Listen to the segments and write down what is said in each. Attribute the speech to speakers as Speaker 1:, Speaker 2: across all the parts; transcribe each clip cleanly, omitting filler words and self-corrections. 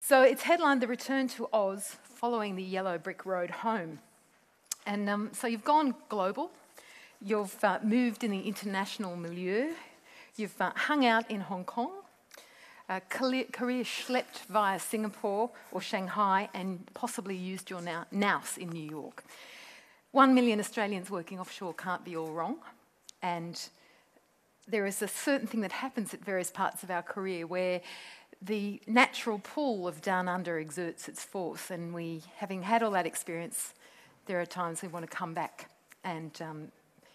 Speaker 1: So it's headlined The Return to Oz Following the Yellow Brick Road Home. And so you've gone global, you've moved in the international milieu, you've hung out in Hong Kong, career schlepped via Singapore or Shanghai, and possibly used your nous in New York. 1 million Australians working offshore can't be all wrong, and there is a certain thing that happens at various parts of our career where the natural pull of down under exerts its force, and we, having had all that experience, there are times we want to come back and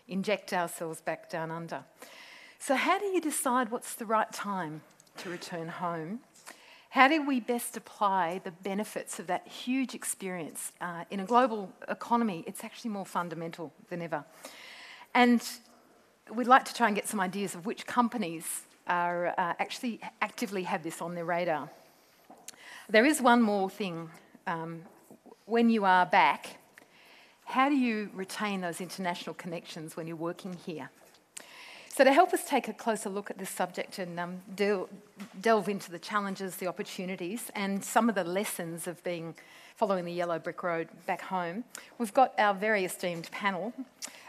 Speaker 1: inject ourselves back down under. So how do you decide what's the right time to return home? How do we best apply the benefits of that huge experience? In a global economy, it's actually more fundamental than ever. And we'd like to try and get some ideas of which companies are actually actively have this on their radar. There is one more thing. When you are back, how do you retain those international connections when you're working here? So to help us take a closer look at this subject and delve into the challenges, the opportunities, and some of the lessons of following the yellow brick road back home, we've got our very esteemed panel.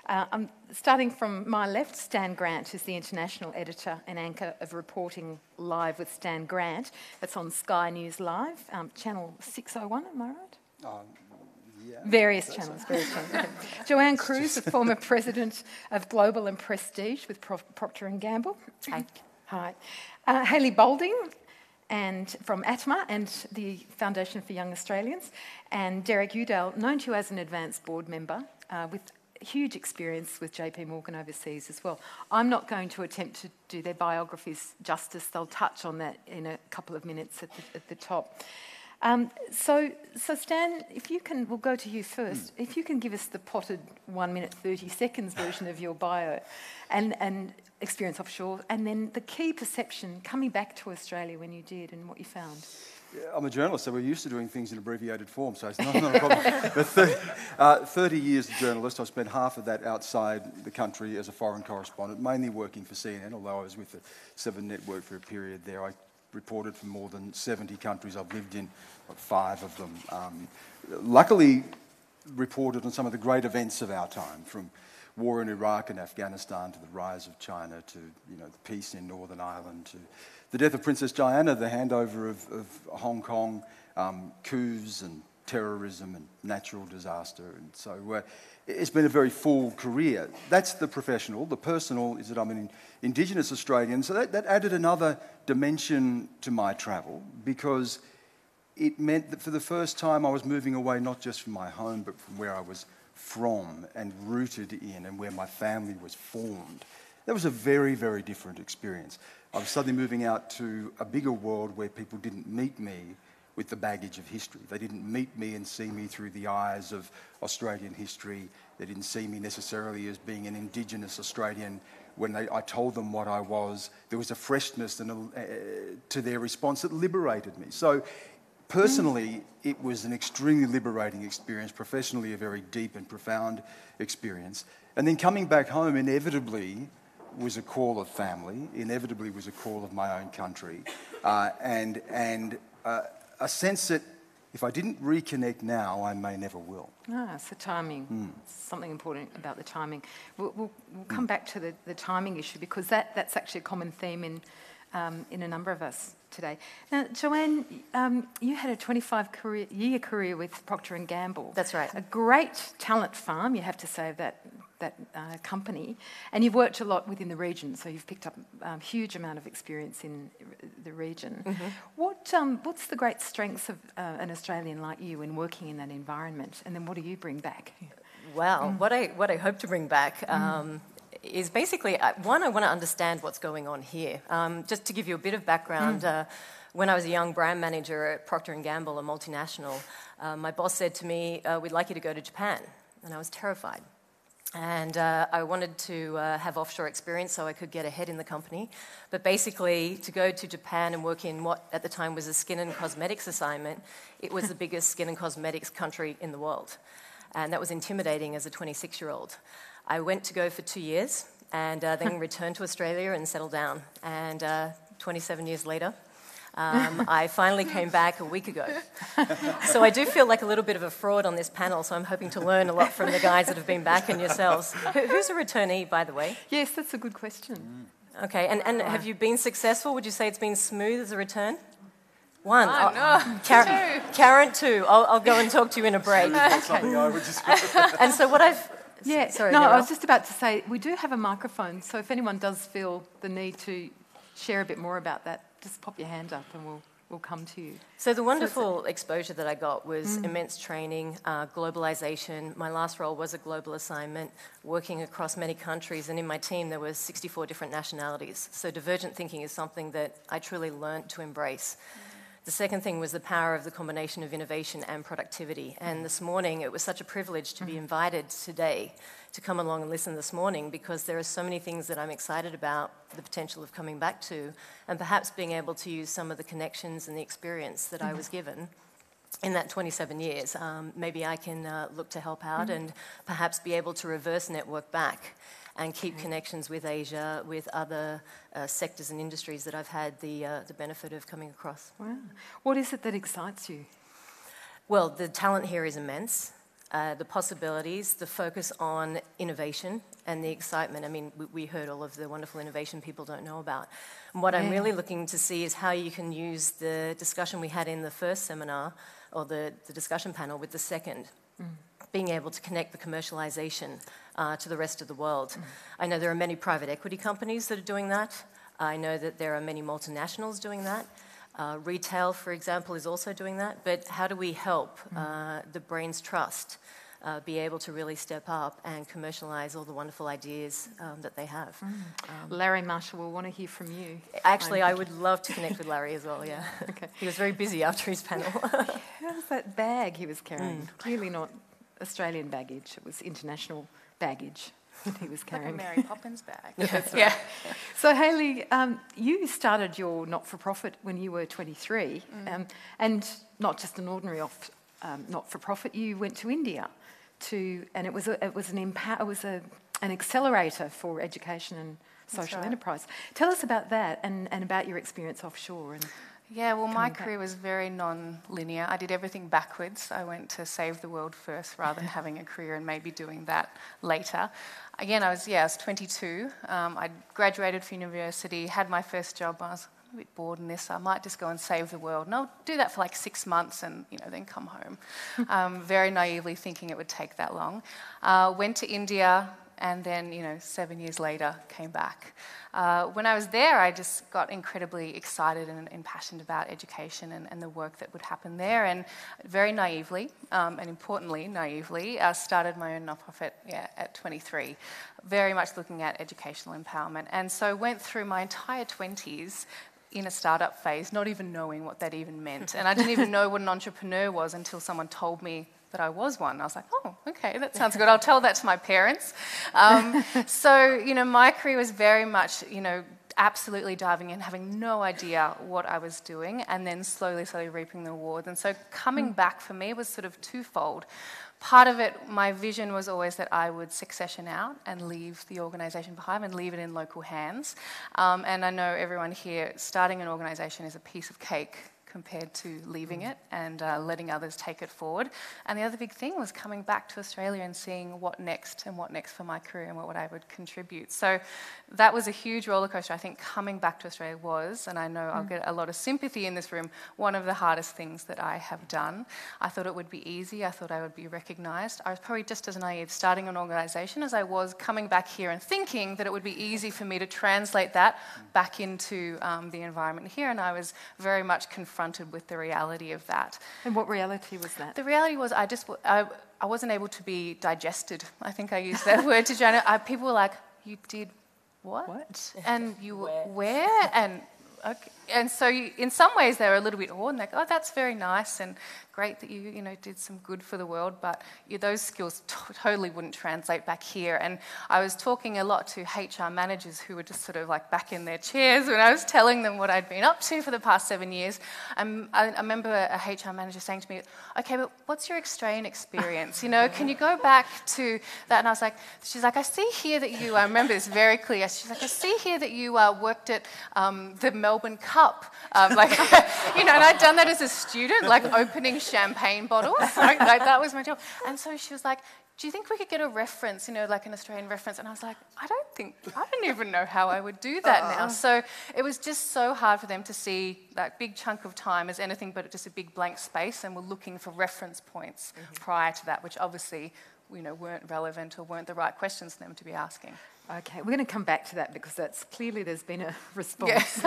Speaker 1: I'm starting from my left, Stan Grant, who's the international editor and anchor of Reporting Live with Stan Grant. That's on Sky News Live, channel 601, am I right?
Speaker 2: Yeah,
Speaker 1: various channels. Okay. Joanne Crewes, the former president of Global and Prestige with Procter & Gamble.
Speaker 3: Hi.
Speaker 1: Hi. Hayley Bolding, and from ATMA and the Foundation for Young Australians, and Derek Youdale, known to you as an advanced board member with huge experience with JP Morgan overseas as well. I'm not going to attempt to do their biographies justice. They'll touch on that in a couple of minutes at the top. So Stan, if you can, we'll go to you first. If you can give us the potted 1 minute 30 seconds version of your bio and experience offshore, and then the key perception coming back to Australia when you did and what you found.
Speaker 2: Yeah, I'm a journalist, so we're used to doing things in abbreviated form, so it's not a problem. But 30 years as a journalist, I've spent half of that outside the country as a foreign correspondent, mainly working for CNN, although I was with the Seven Network for a period there. I reported from more than 70 countries. I've lived in 5 of them. Luckily, reported on some of the great events of our time, from war in Iraq and Afghanistan to the rise of China to the peace in Northern Ireland to the death of Princess Diana, the handover of Hong Kong, coups and terrorism and natural disaster. And so it's been a very full career. That's the professional. The personal is that I'm an Indigenous Australian, so that added another dimension to my travel, because it meant that for the first time I was moving away not just from my home but from where I was from and rooted in and where my family was formed. That was a very, very different experience. I was suddenly moving out to a bigger world where people didn't meet me with the baggage of history. They didn't meet me and see me through the eyes of Australian history. They didn't see me necessarily as being an Indigenous Australian. When I told them what I was, there was a freshness to their response that liberated me. So personally, it was an extremely liberating experience. Professionally, a very deep and profound experience. And then coming back home inevitably was a call of family, inevitably was a call of my own country, and a sense that if I didn't reconnect now, I may never will.
Speaker 1: It's the timing. Something important about the timing. We'll come back to the timing issue, because that's actually a common theme in a number of us today. Now, Joanne, you had a 25-year career with Procter & Gamble.
Speaker 3: That's right.
Speaker 1: A great talent farm, you have to say, of that company. And you've worked a lot within the region, so you've picked up a huge amount of experience in the region. Mm-hmm. What's the great strengths of an Australian like you in working in that environment? And then what do you bring back?
Speaker 3: Well, what I hope to bring back is basically, one, I want to understand what's going on here. Just to give you a bit of background, when I was a young brand manager at Procter & Gamble, a multinational, my boss said to me, we'd like you to go to Japan. And I was terrified. And I wanted to have offshore experience so I could get ahead in the company. But basically, to go to Japan and work in what at the time was a skin and cosmetics assignment, it was the biggest skin and cosmetics country in the world. And that was intimidating as a 26-year-old. I went to go for 2 years and then returned to Australia and settled down. And 27 years later, I finally came back a week ago. So I do feel like a little bit of a fraud on this panel, so I'm hoping to learn a lot from the guys that have been back and yourselves. Who's a returnee, by the way?
Speaker 1: Yes, that's a good question.
Speaker 3: Okay, and have you been successful? Would you say it's been smooth as a return? One. Karen, two. I'll go and talk to you in a break. And so what I've...
Speaker 1: Yeah,
Speaker 3: sorry,
Speaker 1: no,
Speaker 3: Narelle.
Speaker 1: I was just about to say, we do have a microphone, so if anyone does feel the need to share a bit more about that, just pop your hand up and we'll come to you.
Speaker 3: So the wonderful exposure that I got was immense training, globalisation. My last role was a global assignment, working across many countries, and in my team there were 64 different nationalities. So divergent thinking is something that I truly learnt to embrace. The second thing was the power of the combination of innovation and productivity. And this morning, it was such a privilege to be invited today to come along and listen this morning, because there are so many things that I'm excited about the potential of coming back to, and perhaps being able to use some of the connections and the experience that I was given in that 27 years. Maybe I can look to help out and perhaps be able to reverse network back and keep connections with Asia, with other sectors and industries that I've had the benefit of coming across.
Speaker 1: Wow. What is it that excites you?
Speaker 3: Well, the talent here is immense. The possibilities, the focus on innovation and the excitement. I mean, we heard all of the wonderful innovation people don't know about. And what I'm really looking to see is how you can use the discussion we had in the first seminar, or the discussion panel, with the second. Being able to connect the commercialization to the rest of the world. I know there are many private equity companies that are doing that. I know that there are many multinationals doing that. Retail, for example, is also doing that. But how do we help the Brains Trust be able to really step up and commercialise all the wonderful ideas that they have?
Speaker 1: Larry Marshall will want to hear from you.
Speaker 3: Actually, I would love to connect with Larry as well, yeah.
Speaker 1: Okay.
Speaker 3: He was very busy after his panel.
Speaker 1: How was that bag he was carrying? Clearly not Australian baggage, it was international baggage that he was carrying.
Speaker 4: Like a Mary Poppins bag.
Speaker 1: Yeah. So Hayley, you started your not-for-profit when you were 23, and not just an ordinary not-for-profit. You went to India and it was an accelerator for education and social enterprise. Tell us about that and about your experience offshore.
Speaker 4: Yeah, well, my career was very non-linear. I did everything backwards. I went to save the world first rather than having a career and maybe doing that later. Again, I was 22. I graduated from university, had my first job. I was a bit bored in this, so I might just go and save the world. And I'll do that for like 6 months and, then come home. Very naively thinking it would take that long. Went to India, and then, 7 years later, came back. When I was there, I just got incredibly excited and passionate about education and the work that would happen there. And very naively, and importantly, naively, started my own nonprofit at 23, very much looking at educational empowerment. And so went through my entire 20s in a startup phase, not even knowing what that even meant. And I didn't even know what an entrepreneur was until someone told me that I was one. I was like, oh, okay, that sounds good. I'll tell that to my parents. So, my career was very much, absolutely diving in, having no idea what I was doing, and then slowly reaping the rewards. And so coming back for me was sort of twofold. Part of it, my vision was always that I would succession out and leave the organisation behind and leave it in local hands. And I know everyone here, starting an organisation is a piece of cake compared to leaving it and letting others take it forward. And the other big thing was coming back to Australia and seeing what next for my career and what I would contribute. So that was a huge roller coaster. I think coming back to Australia was, and I know I'll get a lot of sympathy in this room, one of the hardest things that I have done. I thought it would be easy. I thought I would be recognised. I was probably just as naive starting an organisation as I was coming back here and thinking that it would be easy for me to translate that back into the environment here. And I was very much confronted with the reality of that.
Speaker 1: And what reality was that?
Speaker 4: The reality was I wasn't able to be digested. I think I used that word to Joanne. People were like, you did what? And you where? And okay. And so in some ways they were a little bit awed and like, oh, that's very nice and great that you did some good for the world, but those skills totally wouldn't translate back here. And I was talking a lot to HR managers who were just sort of like back in their chairs when I was telling them what I'd been up to for the past 7 years. I remember a HR manager saying to me, okay, but what's your Australian experience? Can you go back to that? And I was like, she's like, I see here that you, I remember this very clear, she's like, I see here that you worked at the Melbourne cup? Like, and I'd done that as a student, like opening champagne bottles. Like that was my job. And so she was like, do you think we could get a reference, like an Australian reference? And I was like, I don't even know how I would do that now. So it was just so hard for them to see that big chunk of time as anything but just a big blank space, and were looking for reference points prior to that, which obviously, weren't relevant or weren't the right questions for them to be asking.
Speaker 1: Okay, we're going to come back to that because there's been a response.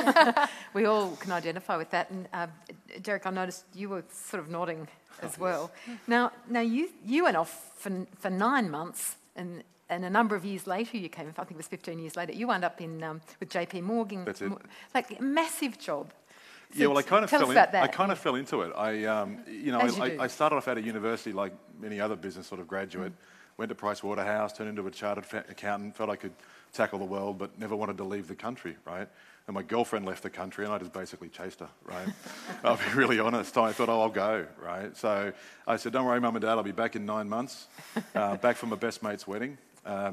Speaker 1: We all can identify with that. And Derek, I noticed you were sort of nodding as well. Now you went off for 9 months, and a number of years later you came. I think it was 15 years later. You wound up in with JP Morgan.
Speaker 2: That's it.
Speaker 1: Like a massive job. So
Speaker 2: yeah, well, I kind of fell into it.
Speaker 1: I
Speaker 2: started off out of university like any other business sort of graduate. Went to Price Waterhouse, turned into a chartered accountant, felt I could tackle the world, but never wanted to leave the country, right? And my girlfriend left the country, and I just basically chased her, right? I'll be really honest. I thought, I'll go, right? So I said, don't worry, Mum and Dad, I'll be back in 9 months. Back from my best mate's wedding.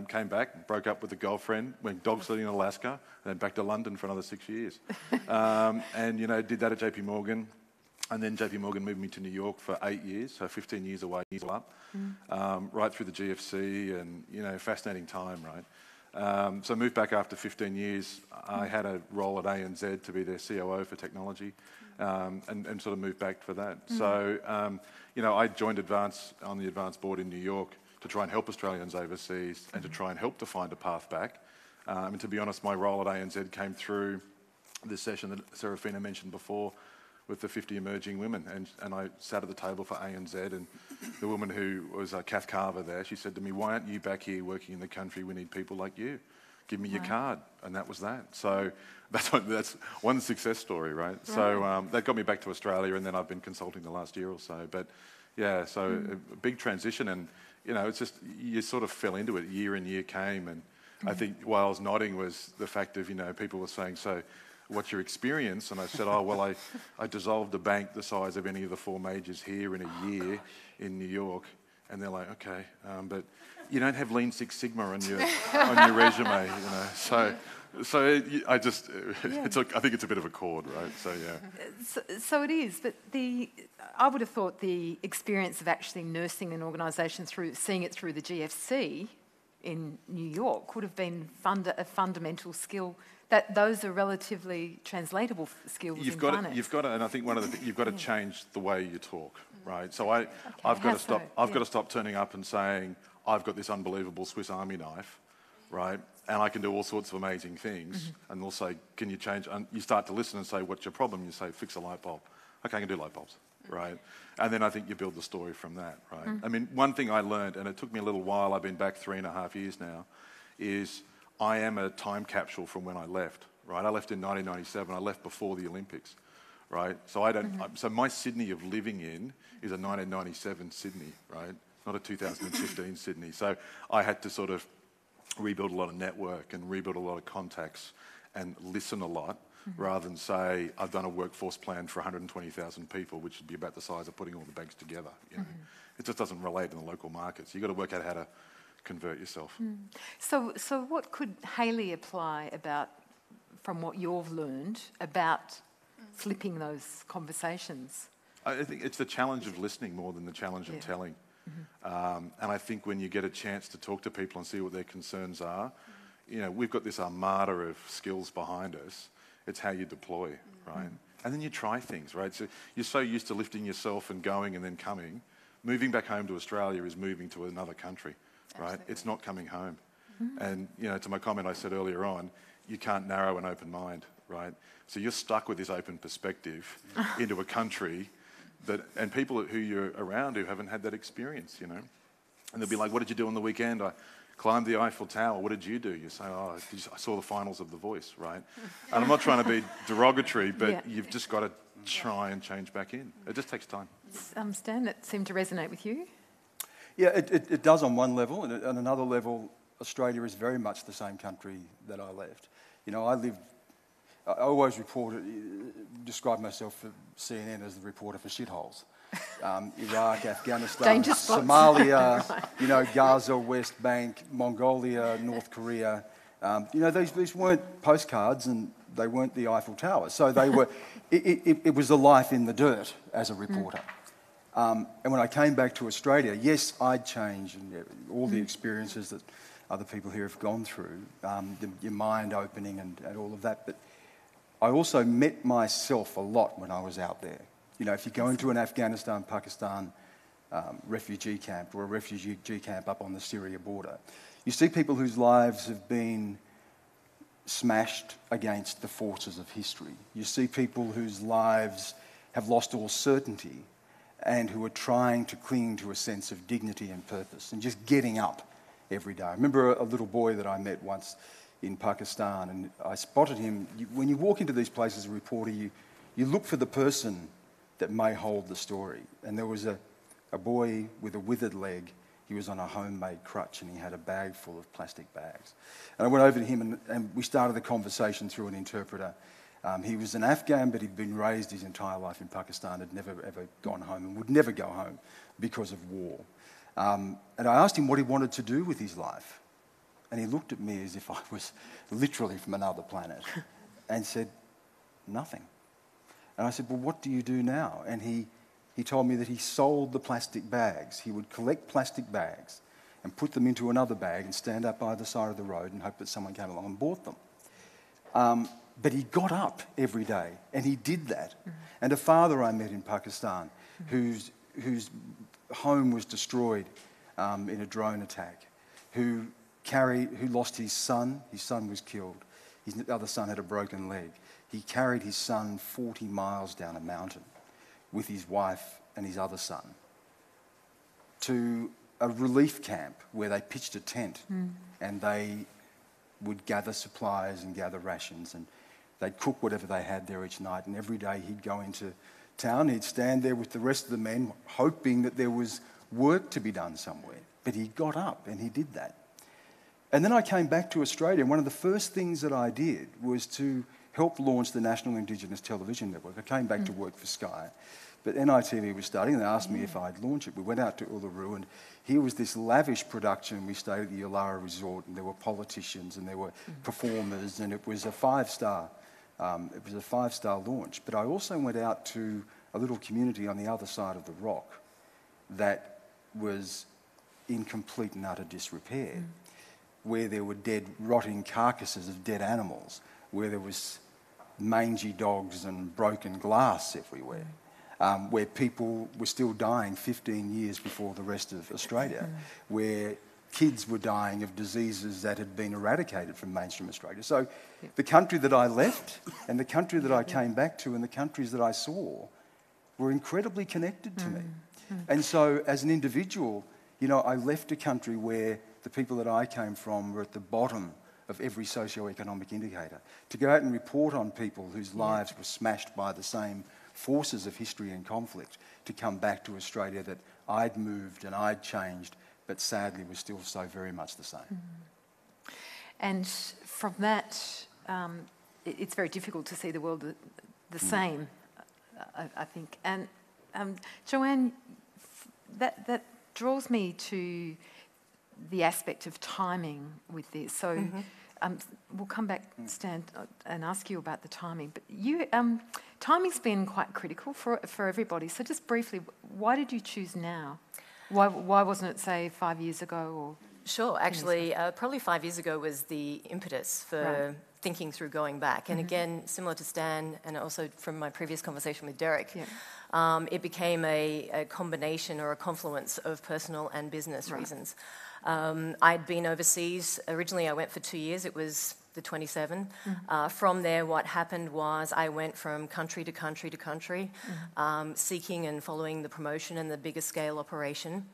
Speaker 2: Came back, broke up with the girlfriend, went dog sledding in Alaska, and then back to London for another 6 years. And did that at JP Morgan. And then JP Morgan moved me to New York for 8 years, so 15 years away, years up, right through the GFC, and, fascinating time, right? So I moved back after 15 years. I had a role at ANZ to be their COO for technology, and sort of moved back for that. So, I joined on the Advance board in New York to try and help Australians overseas and to try and help to find a path back. And to be honest, my role at ANZ came through this session that Serafina mentioned before, with the 50 emerging women, and I sat at the table for ANZ, and the woman who was Kath Carver there, she said to me, why aren't you back here working in the country? We need people like you. Give me your card. And that was that. So that's one success story, right? So that got me back to Australia, and then I've been consulting the last year or so. But yeah, so a big transition, and it's just, you sort of fell into it. Year and year came, and I think while I was nodding was the fact of, people were saying, so what's your experience? And I said, I dissolved a bank the size of any of the 4 majors here in a year in New York. And they're like, okay, but you don't have Lean Six Sigma on your resume, So I just, I think it's a bit of a chord, right? So yeah.
Speaker 1: So it is, but I would have thought the experience of actually nursing an organisation seeing it through the GFC in New York would have been a fundamental skill. That those are relatively translatable skills in finance.
Speaker 2: You've got to, and I think one of the things, you've got to change the way you talk, right? So I've got to stop turning up and saying, I've got this unbelievable Swiss Army knife, right? And I can do all sorts of amazing things. And they'll say, can you change? And you start to listen and say, what's your problem? You say, fix a light bulb. Okay, I can do light bulbs, right? And then I think you build the story from that, right? I mean, one thing I learned, and it took me a little while, I've been back 3.5 years now, is I am a time capsule from when I left, right? I left in 1997. I left before the Olympics, right? So so my Sydney of living in is a 1997 Sydney, right? Not a 2015 Sydney. So I had to sort of rebuild a lot of network and rebuild a lot of contacts and listen a lot, rather than say, I've done a workforce plan for 120,000 people, which would be about the size of putting all the banks together. It just doesn't relate in the local markets. You've got to work out how to convert yourself.
Speaker 1: So what could Hayley apply from what you've learned about flipping those conversations?
Speaker 2: I think it's the challenge of listening more than the challenge of telling. And I think when you get a chance to talk to people and see what their concerns are, we've got this armada of skills behind us. It's how you deploy, right? And then you try things, right? So you're so used to lifting yourself and going and then coming. Moving back home to Australia is moving to another country. Right? Absolutely. It's not coming home. And, to my comment I said earlier on, you can't narrow an open mind, right? So you're stuck with this open perspective into a country and people who you're around who haven't had that experience, And they'll be like, what did you do on the weekend? I climbed the Eiffel Tower. What did you do? You say, I saw the finals of The Voice, right? And I'm not trying to be derogatory, but you've just got to try and change back in. It just takes time.
Speaker 1: Stan, that seemed to resonate with you?
Speaker 2: Yeah, it does on one level, and on another level, Australia is very much the same country that I left. I always describe myself for CNN as the reporter for shitholes. Iraq, Afghanistan, Somalia, Gaza, West Bank, Mongolia, North Korea. These weren't postcards, and they weren't the Eiffel Tower. So they were, it was a life in the dirt as a reporter. And when I came back to Australia, yes, I'd changed, and all the experiences that other people here have gone through, your mind opening and all of that. But I also met myself a lot when I was out there. You know, if you go into an Afghanistan, Pakistan refugee camp or a refugee camp up on the Syria border, you see people whose lives have been smashed against the forces of history. You see people whose lives have lost all certainty and who are trying to cling to a sense of dignity and purpose and just getting up every day. I remember a little boy that I met once in Pakistan, and I spotted him. When you walk into these places as a reporter, you look for the person that may hold the story. And there was a boy with a withered leg. He was on a homemade crutch and he had a bag full of plastic bags. And I went over to him and we started the conversation through an interpreter. He was an Afghan, but he'd been raised his entire life in Pakistan, had never ever gone home and would never go home because of war. And I asked him what he wanted to do with his life. And he looked at me as if I was literally from another planet and said, nothing. And I said, well, what do you do now? And he told me that he sold the plastic bags. He would collect plastic bags and put them into another bag and stand up by the side of the road and hope that someone came along and bought them. But he got up every day and he did that. Mm-hmm. And a father I met in Pakistan whose home was destroyed in a drone attack, who lost his son. His son was killed. His other son had a broken leg. He carried his son 40 miles down a mountain with his wife and his other son to a relief camp where they pitched a tent and they would gather supplies and gather rations, and they'd cook whatever they had there each night, and every day he'd go into town, he'd stand there with the rest of the men hoping that there was work to be done somewhere. But he got up and he did that. And then I came back to Australia, and one of the first things that I did was to help launch the National Indigenous Television Network. I came back to work for Sky, but NITV was starting, and they asked me if I'd launch it. We went out to Uluru, and here was this lavish production. We stayed at the Youdale Resort, and there were politicians, and there were performers, and it was a five-star launch. But I also went out to a little community on the other side of the rock that was in complete and utter disrepair, where there were dead, rotting carcasses of dead animals, where there was mangy dogs and broken glass everywhere, where people were still dying 15 years before the rest of Australia, where kids were dying of diseases that had been eradicated from mainstream Australia. So the country that I left and the country that I came back to and the countries that I saw were incredibly connected to me. And so as an individual, you know, I left a country where the people that I came from were at the bottom of every socio-economic indicator. To go out and report on people whose lives were smashed by the same forces of history and conflict, to come back to Australia that I'd moved and I'd changed, but sadly was still so very much the same.
Speaker 1: And from that, it's very difficult to see the world the same, I think. And Joanne, that draws me to the aspect of timing with this. So we'll come back, Stan, and ask you about the timing. But timing's been quite critical for everybody. So just briefly, why did you choose now? Why wasn't it, say, 5 years ago? Or
Speaker 3: Sure, actually, probably 5 years ago was the impetus for thinking through going back. And again, similar to Stan, and also from my previous conversation with Derek, it became a combination or a confluence of personal and business reasons. I'd been overseas. Originally, I went for 2 years. It was the 27. From there, what happened was I went from country to country to country, seeking and following the promotion and the bigger scale operation.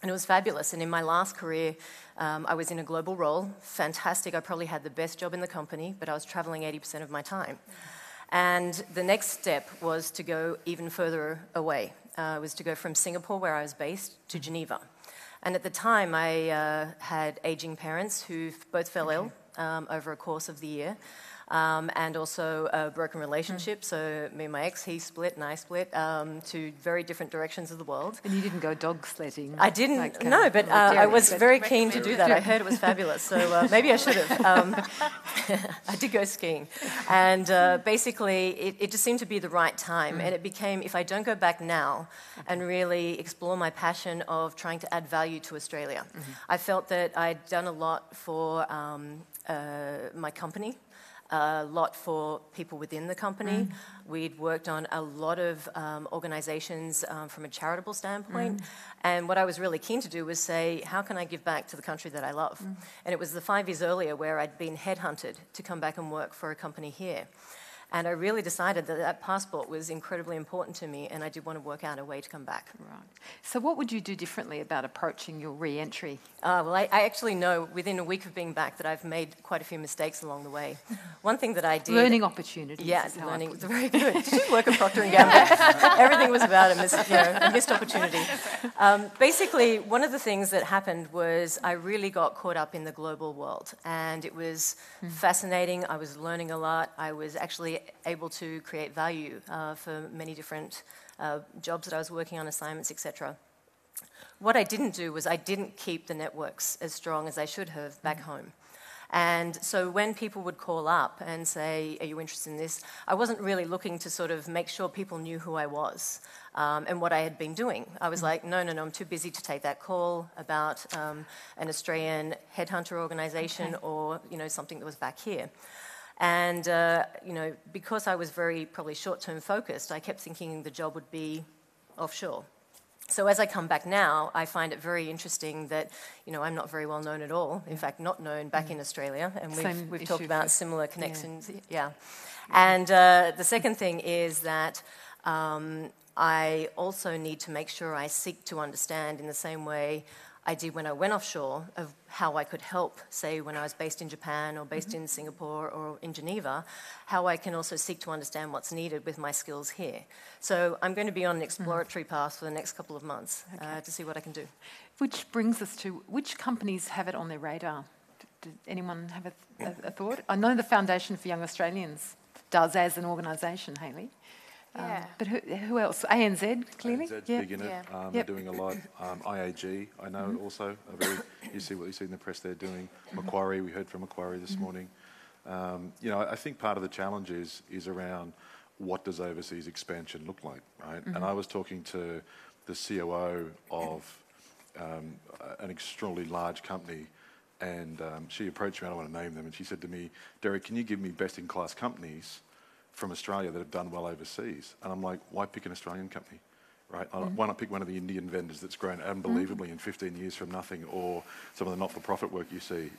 Speaker 3: And it was fabulous. And in my last career, I was in a global role. Fantastic. I probably had the best job in the company, but I was traveling 80% of my time. And the next step was to go even further away. Was to go from Singapore, where I was based, to Geneva. And at the time, I had aging parents who both fell ill over a course of the year. and also a broken relationship. So me and my ex, he split and I split to very different directions of the world.
Speaker 1: And you didn't go dog sledding?
Speaker 3: I didn't, no, but I was very keen to do that. I heard it was fabulous, so maybe I should have. I did go skiing. And basically, it just seemed to be the right time. And it became, if I don't go back now and really explore my passion of trying to add value to Australia, I felt that I'd done a lot for my company, a lot for people within the company. We'd worked on a lot of organisations from a charitable standpoint. And what I was really keen to do was say, how can I give back to the country that I love? And it was the 5 years earlier where I'd been headhunted to come back and work for a company here. And I really decided that that passport was incredibly important to me, and I did want to work out a way to come back.
Speaker 1: Right. So what would you do differently about approaching your re-entry?
Speaker 3: Well, I actually know within a week of being back that I've made quite a few mistakes along the way. One thing that I did...
Speaker 1: Learning opportunities.
Speaker 3: Yeah, learning was very good. Did you work at Procter & Gamble? Everything was about a missed opportunity. Basically, one of the things that happened was I really got caught up in the global world, and it was fascinating. I was learning a lot. I was actually able to create value for many different jobs that I was working on, assignments, etc. What I didn't do was I didn't keep the networks as strong as I should have back home. And so when people would call up and say, are you interested in this? I wasn't really looking to sort of make sure people knew who I was and what I had been doing. I was like, no, I'm too busy to take that call about an Australian headhunter organisation or, something that was back here. And, because I was very probably short-term focused, I kept thinking the job would be offshore. So as I come back now, I find it very interesting that, I'm not very well known at all. In fact, not known back in Australia. And we've talked about similar connections. Yeah. And the second thing is that I also need to make sure I seek to understand in the same way I did when I went offshore of how I could help, say, when I was based in Japan or based in Singapore or in Geneva, how I can also seek to understand what's needed with my skills here. So I'm going to be on an exploratory path for the next couple of months to see what I can do.
Speaker 1: Which brings us to, which companies have it on their radar? Did anyone have a thought? I know the Foundation for Young Australians does as an organisation, Hayley.
Speaker 4: Yeah.
Speaker 1: But who else? ANZ, clearly?
Speaker 5: ANZ's big in it. They're doing a lot. IAG, I know also. You see what you see in the press they're doing. Macquarie, we heard from Macquarie this morning. I think part of the challenge is around what does overseas expansion look like, right? And I was talking to the COO of an extraordinarily large company, and she approached me, I don't want to name them, and she said to me, Derek, can you give me best-in-class companies from Australia that have done well overseas? And I'm like, why pick an Australian company, right? Why not pick one of the Indian vendors that's grown unbelievably in 15 years from nothing, or some of the not-for-profit work you see,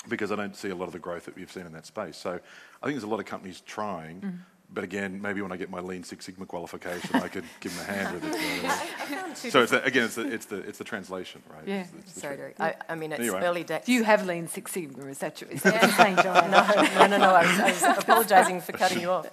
Speaker 5: because I don't see a lot of the growth that we've seen in that space. So I think there's a lot of companies trying, but again, maybe when I get my Lean Six Sigma qualification, I could give them a hand with it. So it's the translation, right?
Speaker 1: Yeah.
Speaker 3: Sorry, Derek. I mean, it's early days.
Speaker 1: Do you have Lean Six Sigma? Is that what you're saying, Joanne?
Speaker 3: No. I was apologising for cutting you off.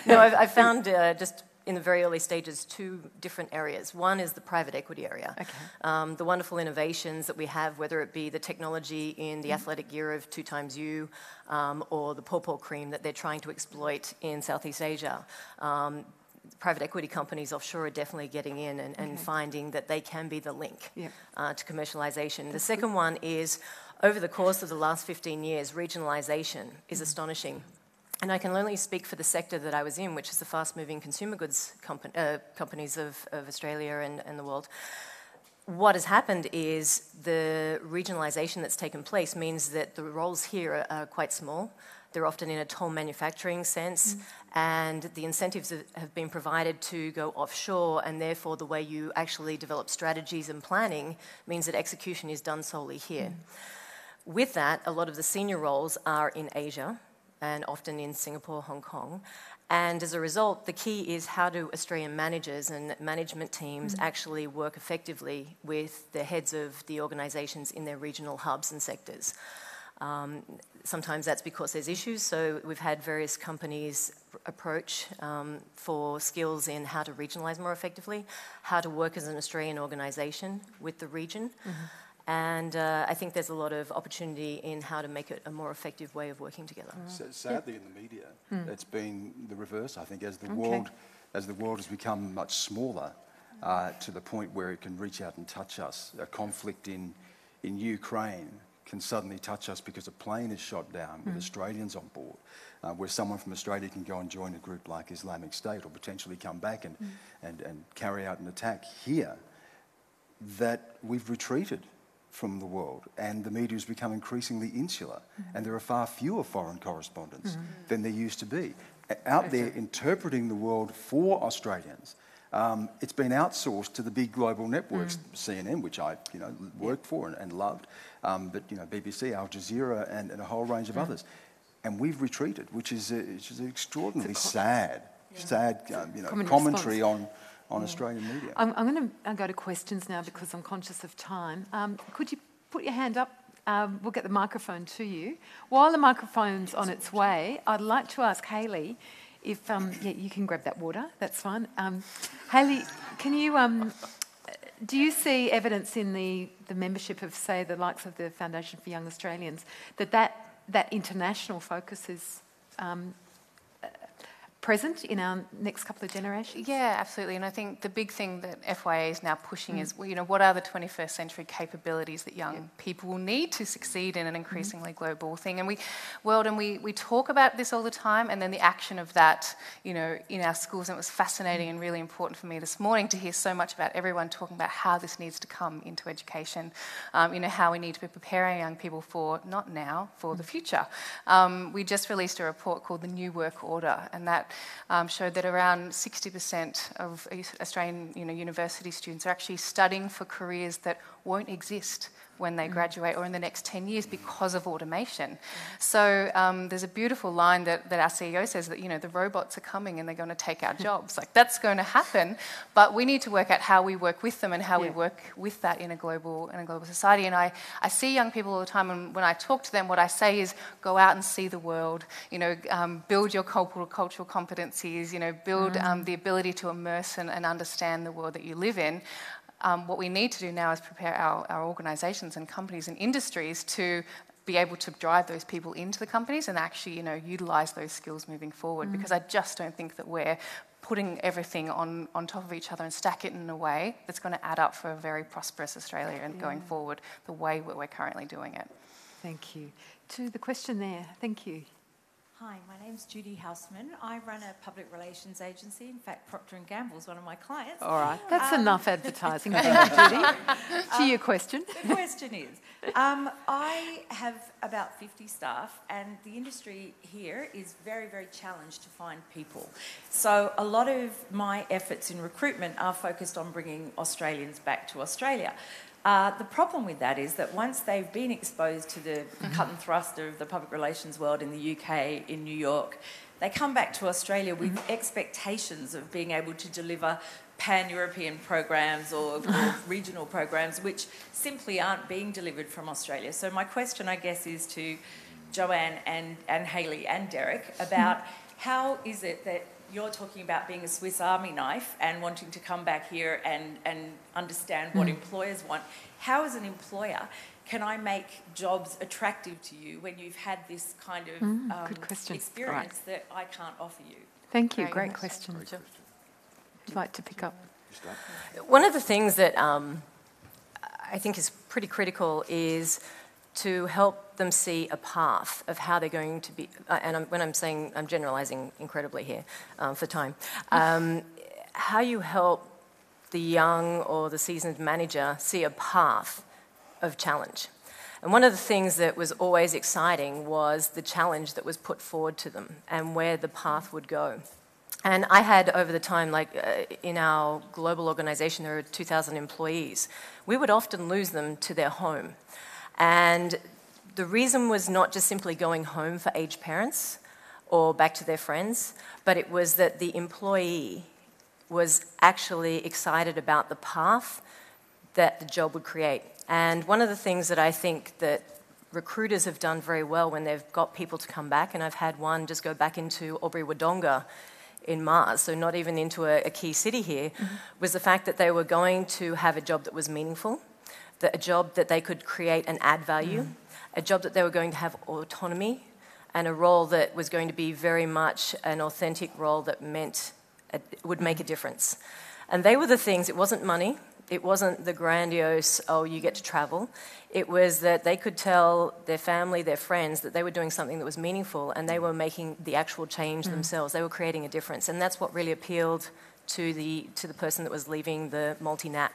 Speaker 3: No, I found just in the very early stages 2 different areas. One is the private equity area. Okay. The wonderful innovations that we have, whether it be the technology in the athletic gear of 2XU or the pawpaw cream that they're trying to exploit in Southeast Asia. Private equity companies offshore are definitely getting in and finding that they can be the link to commercialisation. The second one is, over the course of the last 15 years, regionalisation is astonishing. And I can only speak for the sector that I was in, which is the fast-moving consumer goods companies of Australia and the world. What has happened is the regionalisation that's taken place means that the roles here are quite small. They're often in a toll manufacturing sense, and the incentives have been provided to go offshore, and therefore the way you actually develop strategies and planning means that execution is done solely here. With that, a lot of the senior roles are in Asia, and often in Singapore, Hong Kong. And as a result, the key is how do Australian managers and management teams actually work effectively with the heads of the organisations in their regional hubs and sectors. Sometimes that's because there's issues, so we've had various companies approach for skills in how to regionalise more effectively, how to work as an Australian organisation with the region. And I think there's a lot of opportunity in how to make it a more effective way of working together.
Speaker 2: Sadly, in the media, it's been the reverse. I think as the world has become much smaller, to the point where it can reach out and touch us. A conflict in Ukraine can suddenly touch us because a plane is shot down with Australians on board, where someone from Australia can go and join a group like Islamic State or potentially come back and carry out an attack here. That we've retreated from the world, and the media has become increasingly insular, and there are far fewer foreign correspondents than there used to be out there interpreting the world for Australians. It's been outsourced to the big global networks, CNN, which I worked for and loved, but BBC, Al Jazeera, and a whole range of others, and we've retreated, which is extraordinarily sad commentary on Australian media.
Speaker 1: I'm going to go to questions now because I'm conscious of time. Could you put your hand up? We'll get the microphone to you. While the microphone's on its way, I'd like to ask Hayley if... you can grab that water, that's fine. Hayley, can you... do you see evidence in the membership of, say, the likes of the Foundation for Young Australians that international focus is... present in our next couple of generations?
Speaker 4: Yeah, absolutely. And I think the big thing that FYA is now pushing is, what are the 21st century capabilities that young people will need to succeed in an increasingly global thing? And we talk about this all the time, and then the action of that, in our schools. And it was fascinating and really important for me this morning to hear so much about everyone talking about how this needs to come into education. How we need to be preparing young people for, not now, for the future. We just released a report called The New Work Order, and that showed that around 60% of Australian university students are actually studying for careers that won't exist when they graduate or in the next 10 years because of automation. So there's a beautiful line that our CEO says that, the robots are coming and they're going to take our jobs. Like, that's going to happen, but we need to work out how we work with them and how we work with that in a global society. And I see young people all the time, and when I talk to them, what I say is go out and see the world, build your cultural competencies, build the ability to immerse and understand the world that you live in. What we need to do now is prepare our organisations and companies and industries to be able to drive those people into the companies and actually, utilise those skills moving forward. Because I just don't think that we're putting everything on top of each other and stack it in a way that's going to add up for a very prosperous Australia and going forward the way we're currently doing it.
Speaker 1: Thank you. To the question there, thank you.
Speaker 6: Hi, my name's Judy Houseman. I run a public relations agency. In fact, Procter & Gamble is one of my clients.
Speaker 1: All right, that's enough advertising. Thank you, Judy. To your question.
Speaker 6: The question is, I have about 50 staff, and the industry here is very, very challenged to find people. So a lot of my efforts in recruitment are focused on bringing Australians back to Australia. The problem with that is that once they've been exposed to the cut and thrust of the public relations world in the UK, in New York, they come back to Australia with expectations of being able to deliver pan-European programs or regional programs, which simply aren't being delivered from Australia. So my question, I guess, is to Joanne and Hayley and Derek about how is it that you're talking about being a Swiss Army knife and wanting to come back here and understand what employers want. How, as an employer, can I make jobs attractive to you when you've had this kind of
Speaker 1: good question.
Speaker 6: experience that I can't offer you?
Speaker 1: Thank you. Great question. Would you like to pick up?
Speaker 3: One of the things that I think is pretty critical is to help them see a path of how they're going to be, and when I'm saying, I'm generalising incredibly here for time, how you help the young or the seasoned manager see a path of challenge. And one of the things that was always exciting was the challenge that was put forward to them and where the path would go. And I had, over the time, in our global organisation, there are 2,000 employees. We would often lose them to their home. And the reason was not just simply going home for aged parents or back to their friends, but it was that the employee was actually excited about the path that the job would create. And one of the things that I think that recruiters have done very well when they've got people to come back, and I've had one just go back into Albury-Wodonga in Mars, so not even into a key city here, was the fact that they were going to have a job that was meaningful, a job that they could create and add value, a job that they were going to have autonomy, and a role that was going to be very much an authentic role that would make a difference. And they were the things. It wasn't money. It wasn't the grandiose, oh, you get to travel. It was that they could tell their family, their friends, that they were doing something that was meaningful, and they were making the actual change themselves. They were creating a difference. And that's what really appealed to the person that was leaving the multi-nat,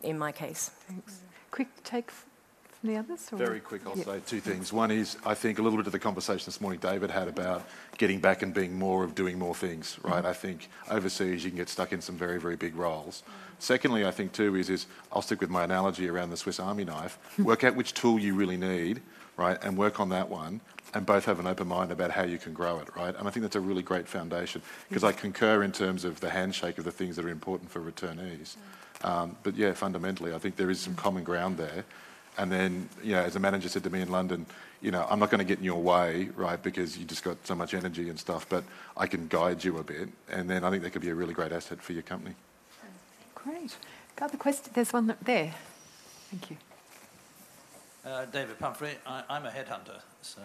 Speaker 3: in my case.
Speaker 1: Thanks. Quick take from the others? Or?
Speaker 5: Very quick, I'll say two things. One is, I think a little bit of the conversation this morning David had about getting back and being more of doing more things, right? I think overseas you can get stuck in some very, very big roles. Secondly, I think too is I'll stick with my analogy around the Swiss Army knife. Work out which tool you really need, right, and work on that one, and both have an open mind about how you can grow it, right? And I think that's a really great foundation, because I concur in terms of the handshake of the things that are important for returnees. But yeah, fundamentally, I think there is some common ground there. And then, as a manager said to me in London, I'm not going to get in your way, right, because you just got so much energy and stuff, but I can guide you a bit. And then I think that could be a really great asset for your company.
Speaker 1: Great. Got the question? There's one there. Thank you.
Speaker 7: David Pumphrey. I'm a headhunter. So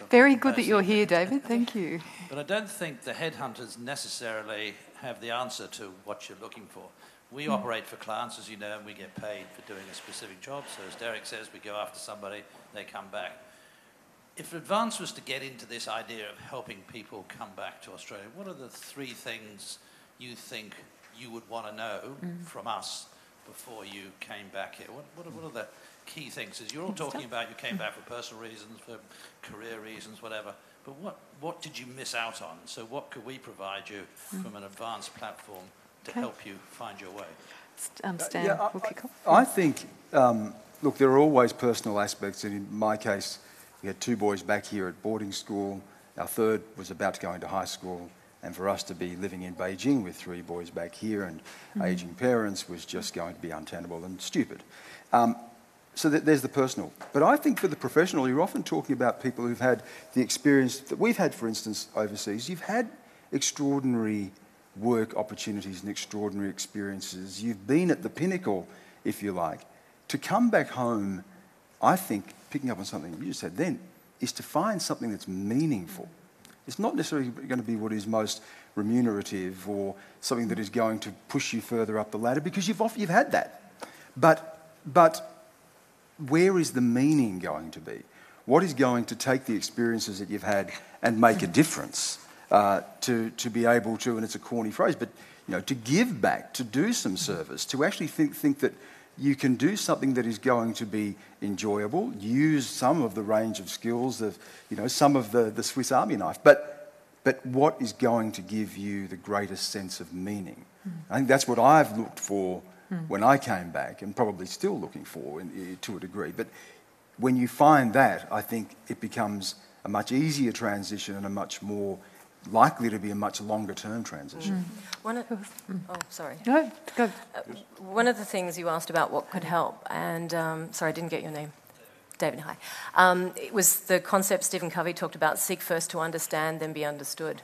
Speaker 1: very good that you're here, David. Thank you.
Speaker 7: But I don't think the headhunters necessarily have the answer to what you're looking for. We operate for clients, as you know, and we get paid for doing a specific job. So as Derek says, we go after somebody, they come back. If Advance was to get into this idea of helping people come back to Australia, what are the three things you think you would want to know from us before you came back here? What are the key things? As you're all talking about, you came back for personal reasons, for career reasons, whatever. But what did you miss out on? So what could we provide you from an Advanced platform to help you find your way?
Speaker 1: Stan, we'll kick off.
Speaker 2: I think, look, there are always personal aspects, and in my case, we had two boys back here at boarding school. Our third was about to go into high school, and for us to be living in Beijing with three boys back here and ageing parents was just going to be untenable and stupid. So there's the personal. But I think for the professional, you're often talking about people who've had the experience that we've had, for instance, overseas. You've had extraordinary work opportunities and extraordinary experiences. You've been at the pinnacle, if you like. To come back home, I think, picking up on something you just said then, is to find something that's meaningful. It's not necessarily going to be what is most remunerative or something that is going to push you further up the ladder, because you've had that. But where is the meaning going to be? What is going to take the experiences that you've had and make a difference? To be able to, and it's a corny phrase, but to give back, to do some service, to actually think that you can do something that is going to be enjoyable, use some of the range of skills of, some of the Swiss Army knife, but what is going to give you the greatest sense of meaning? I think that's what I've looked for when I came back, and probably still looking for to a degree. But when you find that, I think it becomes a much easier transition and a much more likely to be a much longer term transition.
Speaker 3: Sorry.
Speaker 1: No, go.
Speaker 3: One of the things you asked about what could help, and sorry, I didn't get your name. David, hi. It was the concept Stephen Covey talked about: seek first to understand, then be understood.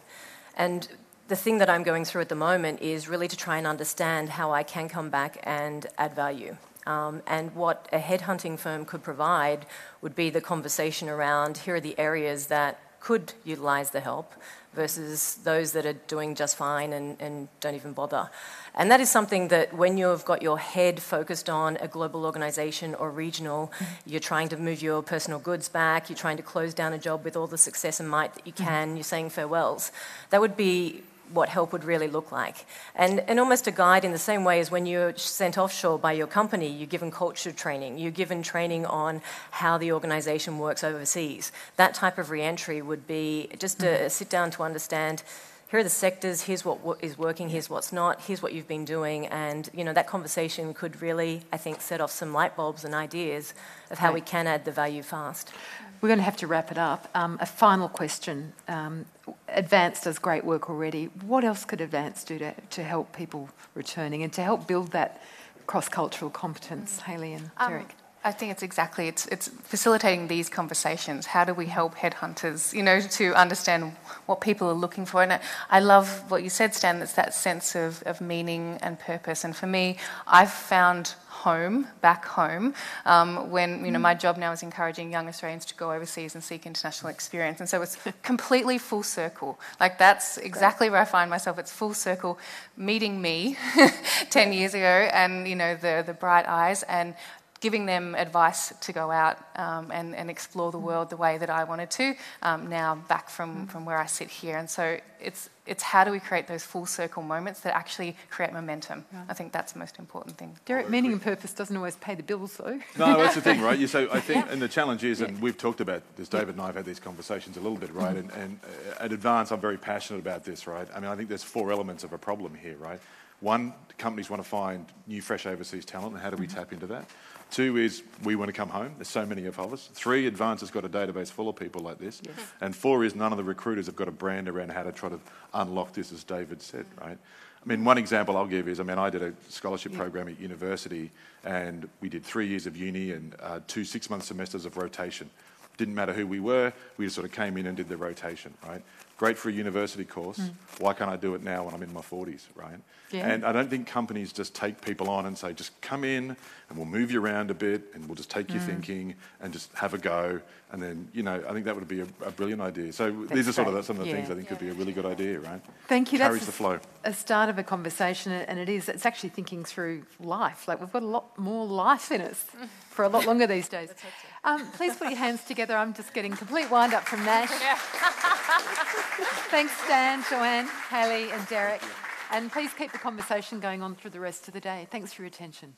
Speaker 3: And the thing that I'm going through at the moment is really to try and understand how I can come back and add value. And what a headhunting firm could provide would be the conversation around, here are the areas that could utilise the help versus those that are doing just fine and don't even bother. And that is something that when you've got your head focused on a global organisation or regional, you're trying to move your personal goods back, you're trying to close down a job with all the success and might that you can, you're saying farewells. That would be what help would really look like. And almost a guide in the same way as when you're sent offshore by your company, you're given culture training, you're given training on how the organisation works overseas. That type of re-entry would be just to sit down to understand, here are the sectors, here's what is working, here's what's not, here's what you've been doing, and that conversation could really, I think, set off some light bulbs and ideas of how we can add the value fast.
Speaker 1: We're going to have to wrap it up. A final question. Advance does great work already. What else could Advance do to help people returning and to help build that cross-cultural competence, Hayley and Derek?
Speaker 4: I think it's facilitating these conversations. How do we help headhunters, to understand what people are looking for? And I love what you said, Stan, it's that sense of meaning and purpose. And for me, I've found back home, when, my job now is encouraging young Australians to go overseas and seek international experience. And so it's completely full circle. Like, that's exactly where I find myself. It's full circle, meeting me 10 years ago and, the bright eyes, and giving them advice to go out and explore the world the way that I wanted to, now back from where I sit here. And so it's how do we create those full circle moments that actually create momentum. Right. I think that's the most important thing.
Speaker 1: Derek, meaning and purpose doesn't always pay the bills, though.
Speaker 5: No, that's the thing, right? So I think, and the challenge is, and we've talked about this, David and I have had these conversations a little bit, right? And at Advance, I'm very passionate about this, right? I mean, I think there's 4 elements of a problem here, right? 1, companies want to find new, fresh overseas talent, and how do we tap into that? 2 is we want to come home. There's so many of us. 3, Advance has got a database full of people like this. Yes. And 4 is none of the recruiters have got a brand around how to try to unlock this, as David said, right? I mean, one example I'll give is, I did a scholarship program at university, and we did 3 years of uni and 2 6-month semesters of rotation. Didn't matter who we were, we just sort of came in and did the rotation, right? Great for a university course. Why can't I do it now when I'm in my 40s, right? Yeah. And I don't think companies just take people on and say, just come in and we'll move you around a bit and we'll just take your thinking and just have a go. And then, I think that would be a brilliant idea. So these are sort of some of the things I think could be a really good idea, right?
Speaker 1: Thank you.
Speaker 5: Carries
Speaker 1: That's
Speaker 5: the flow.
Speaker 1: A start of a conversation, and it's actually thinking through life. Like, we've got a lot more life in us for a lot longer these days. Please put your hands together. I'm just getting complete wind up from Nash. Thanks, Stan, Joanne, Hayley and Derek. And please keep the conversation going on through the rest of the day. Thanks for your attention.